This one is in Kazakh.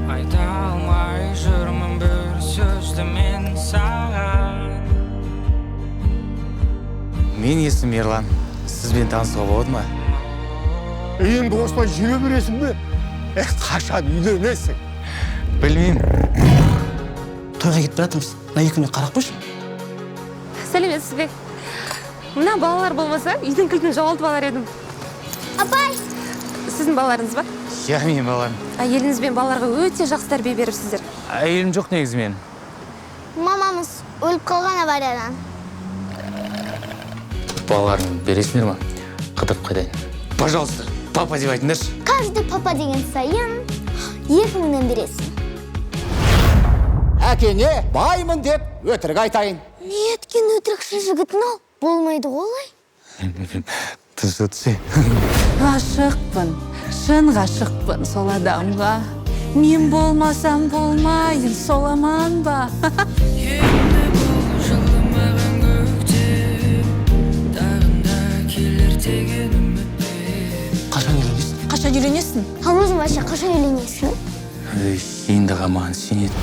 Айта алмай жүрмін бір сөзді мен саған. Мен есім Ерлан. Сізбен танысуға болады ма? Енді осылай жүре бересің бе? Қашан үйленесің? Білмеймін. Тойға кетіп жатырмыз. Мына екі күнде қарап қойшы. Сәлеметсіз бе? Мына балалар болмаса, үйдің кілтін жоғалтып алар едім. Апай! Сіздің балаларыңыз ба? Иә, мен балам. Әйеліңіз бен балаларға өте жақсы тәрбие беріпсіздер. Әйелім жоқ негізі мен. Мамамыз өліп қалған авариядан. Балаларын бересіңдер ма? Қыдырып қайдайын. Пожалуйста, папа деп айтыңдаршы. Каждый папа деген сайын 2000-нан бересің. Әкеңе баймын деп өтірік айтайын. Не еткен өтірікші жігітін ал? Болмайды олай. Дұрыс өтсе. Ғашықпын, шын ғашықпын сол адамға. Мен болмасам болмайын, сол аман ба? Енді бұл жылымаған көкте, тағында келер деген үмітпен. Қашан үйленесің? Қашан үйленесің? Ал өзің вообще қашан үйленесің? Енді маған сенеді.